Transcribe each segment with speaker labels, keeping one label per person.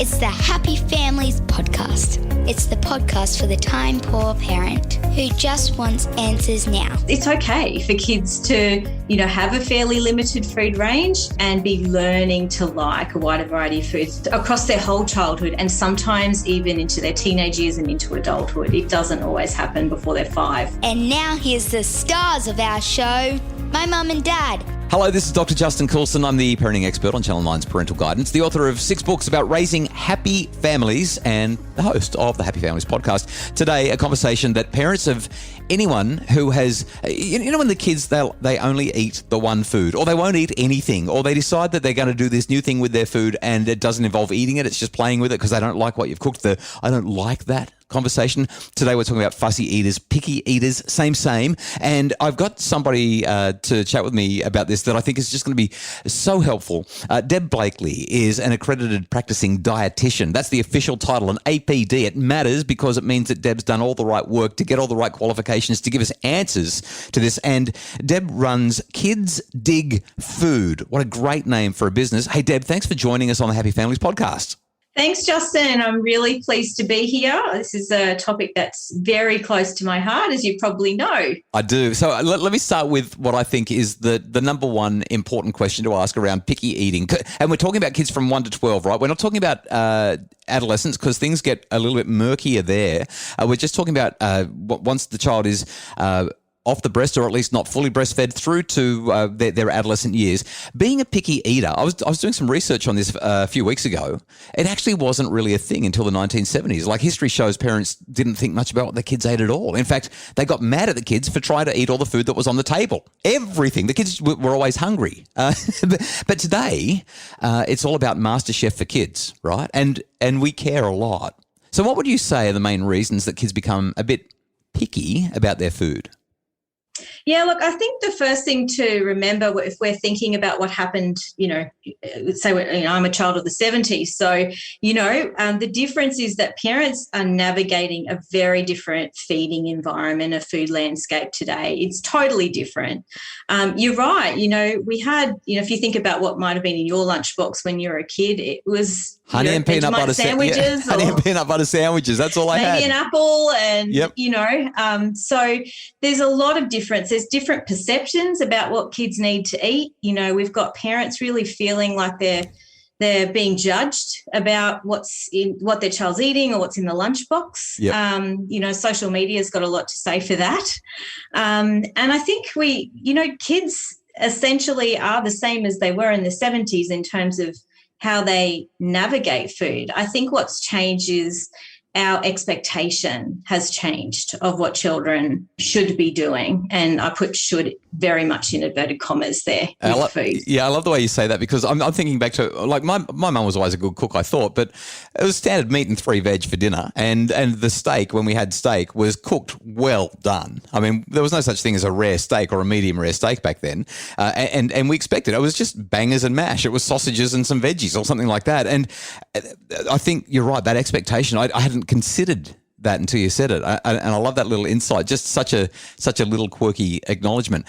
Speaker 1: It's the Happy Families podcast. It's the podcast for the time-poor parent who just wants answers now.
Speaker 2: It's okay for kids to, have a fairly limited food range and be learning to like a wider variety of foods across their whole childhood and sometimes even into their teenage years and into adulthood. It doesn't always happen before they're 5.
Speaker 1: And now here's the stars of our show, my mum and dad.
Speaker 3: Hello, this is Dr. Justin Coulson. I'm the parenting expert on Channel 9's Parental Guidance, the author of 6 books about raising happy families and the host of the Happy Families podcast. Today, a conversation that parents of anyone who has, when the kids, they only eat the one food or they won't eat anything or they decide that they're going to do this new thing with their food and it doesn't involve eating it, it's just playing with it because they don't like what you've cooked. I don't like that conversation. Today we're talking about fussy eaters, picky eaters, same. And I've got somebody to chat with me about this that I think is just going to be so helpful. Deb Blakley is an accredited practicing dietitian. That's the official title, an APD. It matters because it means that Deb's done all the right work to get all the right qualifications to give us answers to this. And Deb runs Kids Dig Food. What a great name for a business. Hey, Deb, thanks for joining us on the Happy Families podcast.
Speaker 2: Thanks, Justin. I'm really pleased to be here. This is a topic that's very close to my heart, as you probably know.
Speaker 3: I do. So let me start with what I think is the number one important question to ask around picky eating. And we're talking about kids from 1 to 12, right? We're not talking about adolescents because things get a little bit murkier there. We're just talking about once the child is off the breast or at least not fully breastfed through to their adolescent years. Being a picky eater, I was doing some research on this a few weeks ago. It actually wasn't really a thing until the 1970s. Like history shows parents didn't think much about what their kids ate at all. In fact, they got mad at the kids for trying to eat all the food that was on the table. Everything. The kids were always hungry. But today, it's all about MasterChef for kids, right? And we care a lot. So what would you say are the main reasons that kids become a bit picky about their food?
Speaker 2: Yeah, look, I think the first thing to remember if we're thinking about what happened, let's say I'm a child of the 70s. So, the difference is that parents are navigating a very different feeding environment, a food landscape today. It's totally different. You're right. We had, if you think about what might have been in your lunchbox when you were a kid, it was
Speaker 3: honey and peanut butter sandwiches. Honey and peanut butter sandwiches. That's all I had.
Speaker 2: Maybe an apple and,
Speaker 3: yep.
Speaker 2: So there's a lot of difference. There's different perceptions about what kids need to eat. We've got parents really feeling like they're being judged about what their child's eating or what's in the lunchbox.
Speaker 3: Yep.
Speaker 2: Social media's got a lot to say for that. And I think kids essentially are the same as they were in the 70s in terms of how they navigate food. I think what's changed is our expectation has changed of what children should be doing. And I put should very much in inverted commas there with food.
Speaker 3: Yeah, I love the way you say that because I'm thinking back to, like, my mum was always a good cook, I thought, but it was standard meat and 3 veg for dinner. And the steak, when we had steak, was cooked well done. I mean, there was no such thing as a rare steak or a medium rare steak back then. And we expected it. It was just bangers and mash. It was sausages and some veggies or something like that. And I think you're right, that expectation, I hadn't considered that until you said it, and I love that little insight. Just such a little quirky acknowledgement.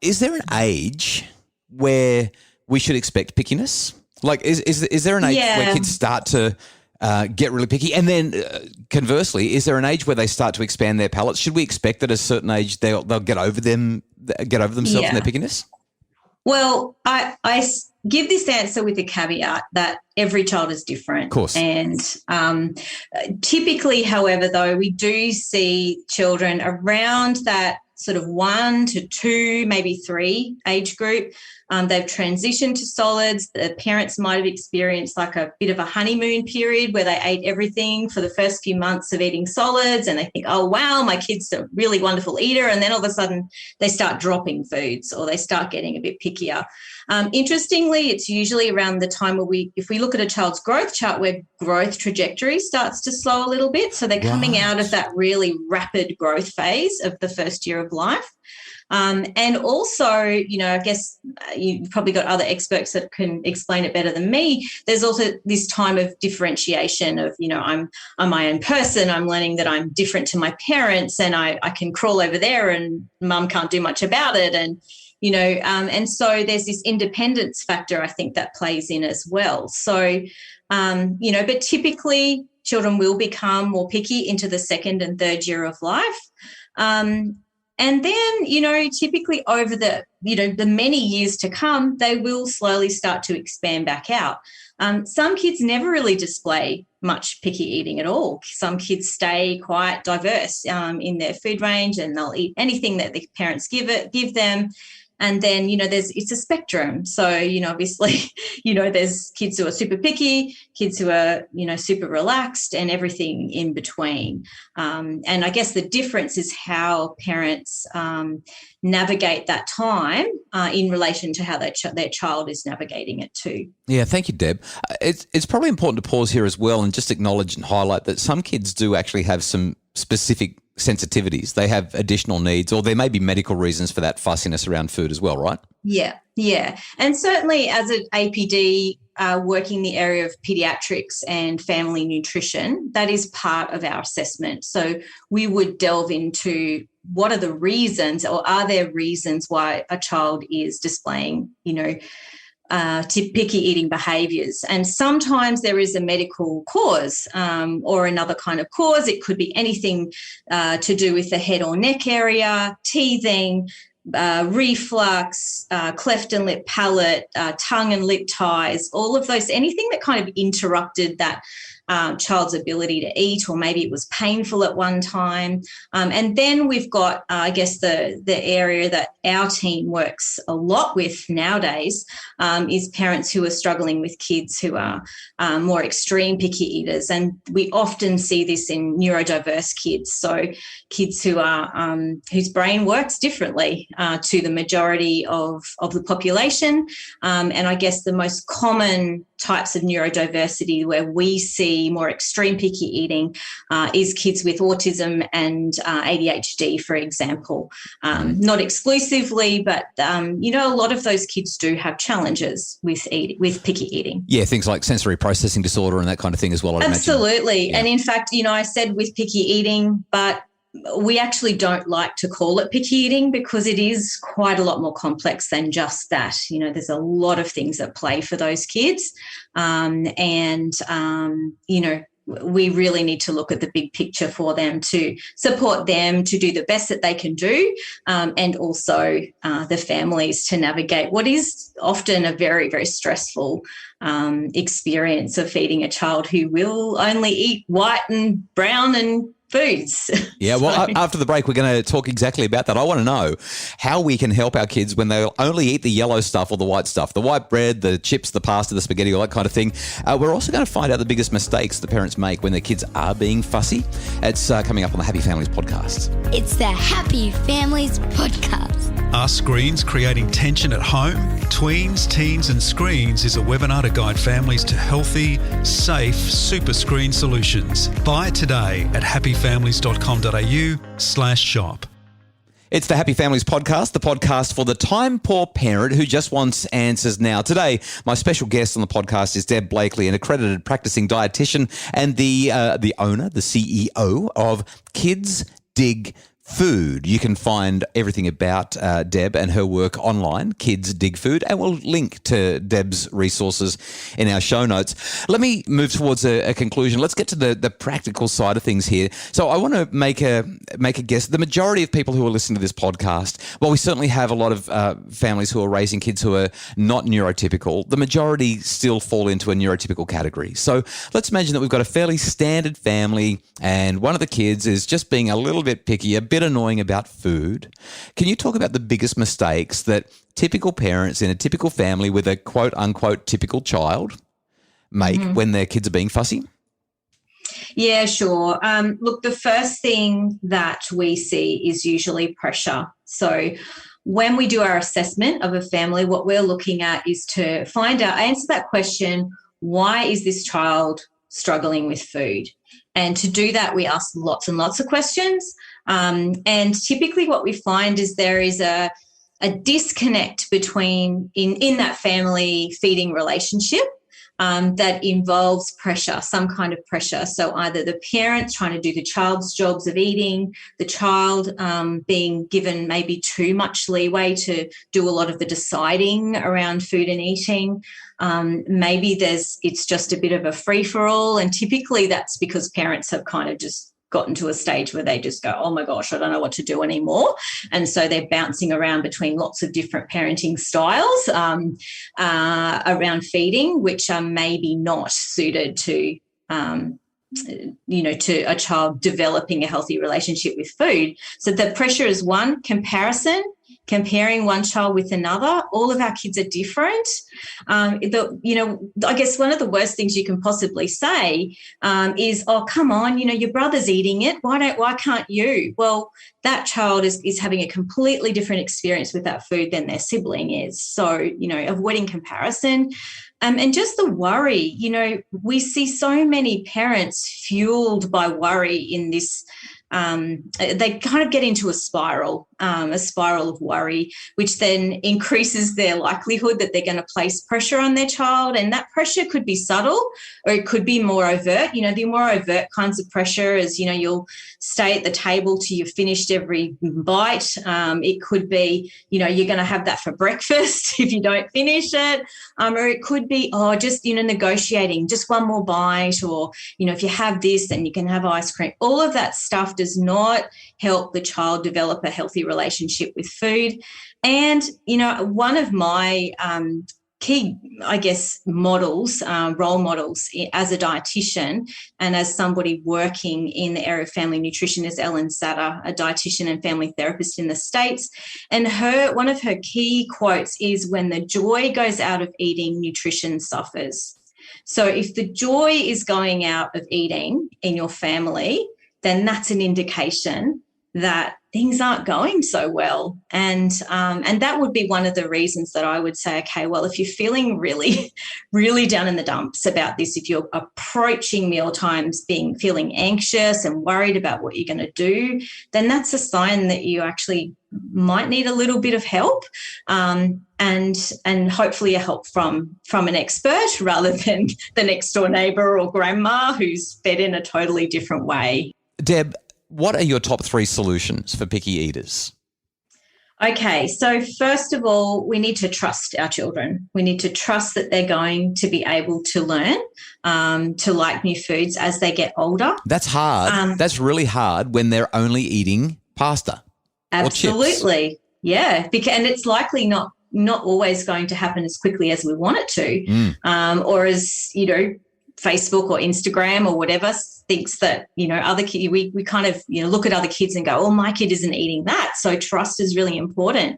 Speaker 3: Is there an age where we should expect pickiness? Like, is there an age where kids start to get really picky, and then conversely, is there an age where they start to expand their palates? Should we expect that at a certain age they'll get over themselves and their pickiness?
Speaker 2: Well, I give this answer with a caveat that every child is different. Of
Speaker 3: course.
Speaker 2: And typically, however, though, we do see children around that sort of 1 to 2, maybe 3 age group. They've transitioned to solids. The parents might have experienced like a bit of a honeymoon period where they ate everything for the first few months of eating solids and they think, oh, wow, my kid's a really wonderful eater. And then all of a sudden they start dropping foods or they start getting a bit pickier. Interestingly, it's usually around the time where if we look at a child's growth chart where growth trajectory starts to slow a little bit. So they're coming out of that really rapid growth phase of the first year of life. And also, I guess you've probably got other experts that can explain it better than me. There's also this time of differentiation of, I'm my own person. I'm learning that I'm different to my parents and I can crawl over there and mum can't do much about it. And and so there's this independence factor, I think, that plays in as well. So, but typically children will become more picky into the second and third year of life. And then, typically over the many years to come, they will slowly start to expand back out. Some kids never really display much picky eating at all. Some kids stay quite diverse in their food range, and they'll eat anything that the parents give them. And then, it's a spectrum. So, obviously, there's kids who are super picky, kids who are, super relaxed, and everything in between. And I guess the difference is how parents navigate that time in relation to how their child is navigating it too.
Speaker 3: Yeah, thank you, Deb. It's probably important to pause here as well and just acknowledge and highlight that some kids do actually have some specific sensitivities. They have additional needs, or there may be medical reasons for that fussiness around food as well, right?
Speaker 2: Yeah. And certainly as an APD working the area of pediatrics and family nutrition, that is part of our assessment. So we would delve into what are the reasons, or are there reasons why a child is displaying, picky eating behaviours. And sometimes there is a medical cause or another kind of cause. It could be anything to do with the head or neck area, teething, reflux, cleft and lip palate, tongue and lip ties, all of those, anything that kind of interrupted that child's ability to eat, or maybe it was painful at one time. And then we've got, I guess, the area that our team works a lot with nowadays is parents who are struggling with kids who are more extreme picky eaters. And we often see this in neurodiverse kids, so kids who are whose brain works differently to the majority of the population. And I guess the most common types of neurodiversity where we see more extreme picky eating is kids with autism and ADHD, for example. Not exclusively, but, a lot of those kids do have challenges with picky eating.
Speaker 3: Yeah, things like sensory processing disorder and that kind of thing as well, I'd
Speaker 2: Absolutely.
Speaker 3: imagine. Yeah.
Speaker 2: And in fact, I said with picky eating, but we actually don't like to call it picky eating because it is quite a lot more complex than just that. There's a lot of things at play for those kids. We really need to look at the big picture for them to support them to do the best that they can do, and also the families to navigate what is often a very, very stressful experience of feeding a child who will only eat white and brown and foods.
Speaker 3: Yeah, well, after the break, we're going to talk exactly about that. I want to know how we can help our kids when they'll only eat the yellow stuff or the white stuff, the white bread, the chips, the pasta, the spaghetti, all that kind of thing. We're also going to find out the biggest mistakes the parents make when their kids are being fussy. It's coming up on the Happy Families podcast.
Speaker 1: It's the Happy Families podcast.
Speaker 4: Are screens creating tension at home? Tweens, Teens and Screens is a webinar to guide families to healthy, safe super screen solutions. Buy it today at happyfamilies.com.au/shop.
Speaker 3: It's the Happy Families podcast, the podcast for the time-poor parent who just wants answers now. Today, my special guest on the podcast is Deb Blakley, an accredited practicing dietitian and the owner, the CEO of Kids Dig Food. You can find everything about Deb and her work online, Kids Dig Food, and we'll link to Deb's resources in our show notes. Let me move towards a conclusion. Let's get to the practical side of things here. So I want to make a guess. The majority of people who are listening to this podcast, well, we certainly have a lot of families who are raising kids who are not neurotypical. The majority still fall into a neurotypical category. So let's imagine that we've got a fairly standard family and one of the kids is just being a little bit picky, a bit annoying about food. Can you talk about the biggest mistakes that typical parents in a typical family with a quote unquote typical child make when their kids are being fussy?
Speaker 2: Yeah, sure. Look, the first thing that we see is usually pressure. So when we do our assessment of a family, what we're looking at is to answer that question, why is this child struggling with food? And to do that, we ask lots and lots of questions. And typically what we find is there is a disconnect between in that family feeding relationship that involves pressure, some kind of pressure. So either the parents trying to do the child's jobs of eating, the child being given maybe too much leeway to do a lot of the deciding around food and eating. Maybe it's just a bit of a free-for-all, and typically that's because parents have kind of just gotten to a stage where they just go, oh my gosh, I don't know what to do anymore. And so they're bouncing around between lots of different parenting styles around feeding, which are maybe not suited to to a child developing a healthy relationship with food. So the pressure is one, comparison, comparing one child with another. All of our kids are different. I guess one of the worst things you can possibly say is, oh, come on, your brother's eating it. Why can't you? Well, that child is having a completely different experience with that food than their sibling is. So, avoiding comparison. And just the worry, we see so many parents fueled by worry in this. They kind of get into a spiral of worry, which then increases their likelihood that they're going to place pressure on their child. And that pressure could be subtle or it could be more overt. The more overt kinds of pressure is, you'll stay at the table till you've finished every bite. It could be, you're going to have that for breakfast if you don't finish it. Or it could be, just, negotiating just one more bite, or, if you have this, then you can have ice cream. All of that stuff does not help the child develop a healthy relationship with food. And, one of my key, I guess, models, role models as a dietitian and as somebody working in the area of family nutrition is Ellen Satter, a dietitian and family therapist in the States. And one of her key quotes is, when the joy goes out of eating, nutrition suffers. So if the joy is going out of eating in your family, then that's an indication that things aren't going so well. And that would be one of the reasons that I would say, okay, well, if you're feeling really, really down in the dumps about this, if you're approaching meal times feeling anxious and worried about what you're going to do, then that's a sign that you actually might need a little bit of help, and hopefully a help from an expert rather than the next door neighbour or grandma who's fed in a totally different way.
Speaker 3: Deb, what are your top 3 solutions for picky eaters?
Speaker 2: Okay, so first of all, we need to trust our children. We need to trust that they're going to be able to learn to like new foods as they get older.
Speaker 3: That's hard. That's really hard when they're only eating pasta.
Speaker 2: Absolutely, yeah. And it's likely not always going to happen as quickly as we want it to, or as Facebook or Instagram or whatever thinks that, other kids, we kind of, look at other kids and go, oh, my kid isn't eating that. So trust is really important.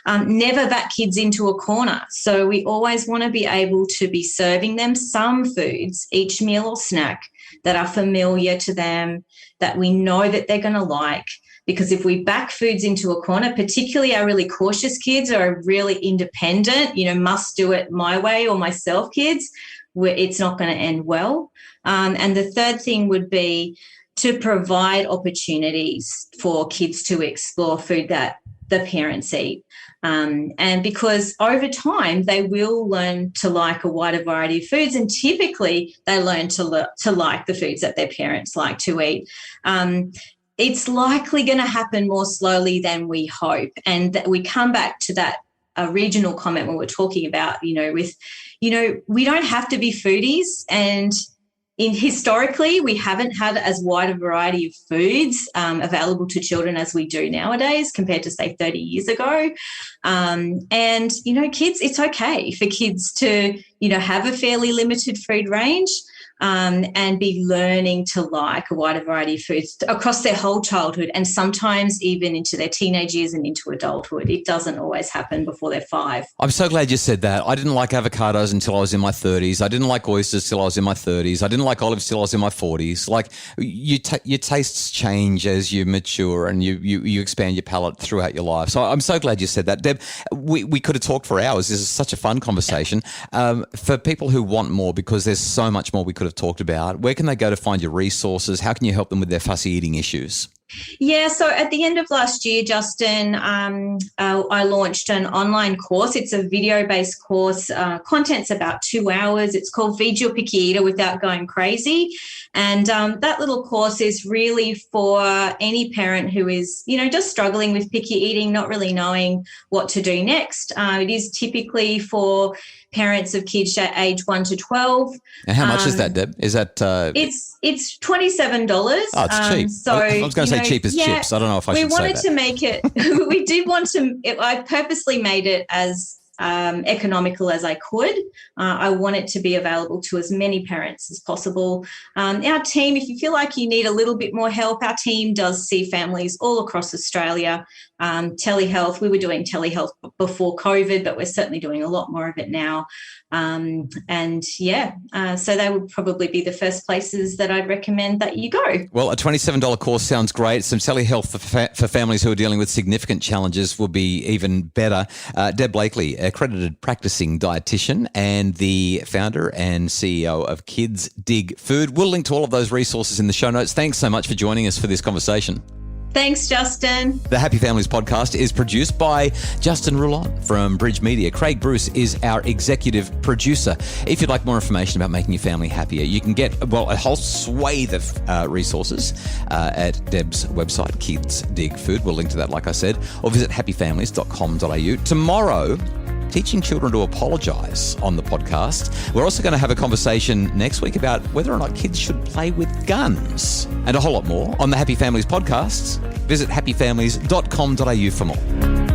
Speaker 2: Never back kids into a corner. So we always want to be able to be serving them some foods, each meal or snack, that are familiar to them, that we know that they're going to like. Because if we back foods into a corner, particularly our really cautious kids or really independent, must do it my way or myself kids, where it's not going to end well. And the third thing would be to provide opportunities for kids to explore food that the parents eat. And because over time they will learn to like a wider variety of foods, and typically they learn to like the foods that their parents like to eat. It's likely going to happen more slowly than we hope. And we come back to that original comment when we're talking about, we don't have to be foodies, and historically we haven't had as wide a variety of foods available to children as we do nowadays compared to, say, 30 years ago. Kids, it's okay for kids to, have a fairly limited food range. And be learning to like a wider variety of foods across their whole childhood, and sometimes even into their teenage years and into adulthood. It doesn't always happen before they're 5.
Speaker 3: I'm so glad you said that. I didn't like avocados until I was in my 30s. I didn't like oysters till I was in my 30s. I didn't like olives till I was in my 40s. Like your tastes change as you mature and you expand your palate throughout your life. So I'm so glad you said that. Deb, we could have talked for hours. This is such a fun conversation. For people who want more, because there's so much more we could have talked about, where can they go to find your resources? How can you help them with their fussy eating issues?
Speaker 2: Yeah, so at the end of last year, Justin, I launched an online course. It's a video-based course. Content's about 2 hours. It's called Feed Your Picky Eater Without Going Crazy. And that little course is really for any parent who is, just struggling with picky eating, not really knowing what to do next. It is typically for parents of kids age 1 to 12.
Speaker 3: And how much is that, Deb? Is that
Speaker 2: it's $27.
Speaker 3: Oh, it's cheap.
Speaker 2: So
Speaker 3: I was going to say cheap as chips. I don't know if I should say that.
Speaker 2: We wanted to make it. We did want to. I purposely made it as economical as I could. I want it to be available to as many parents as possible. Our team, if you feel like you need a little bit more help, our team does see families all across Australia. Telehealth, we were doing telehealth before COVID, but we're certainly doing a lot more of it now. So they would probably be the first places that I'd recommend that you go.
Speaker 3: Well, a $27 course sounds great. Some telehealth for families who are dealing with significant challenges will be even better. Deb Blakley, accredited practicing dietitian and the founder and CEO of Kids Dig Food. We'll link to all of those resources in the show notes. Thanks so much for joining us for this conversation.
Speaker 2: Thanks, Justin.
Speaker 3: The Happy Families podcast is produced by Justin Roulon from Bridge Media. Craig Bruce is our executive producer. If you'd like more information about making your family happier, you can get, a whole swathe of resources at Deb's website, Kids Dig Food. We'll link to that, like I said, or visit happyfamilies.com.au. Tomorrow, teaching children to apologise on the podcast. We're also going to have a conversation next week about whether or not kids should play with guns and a whole lot more on the Happy Families podcast. Visit happyfamilies.com.au for more.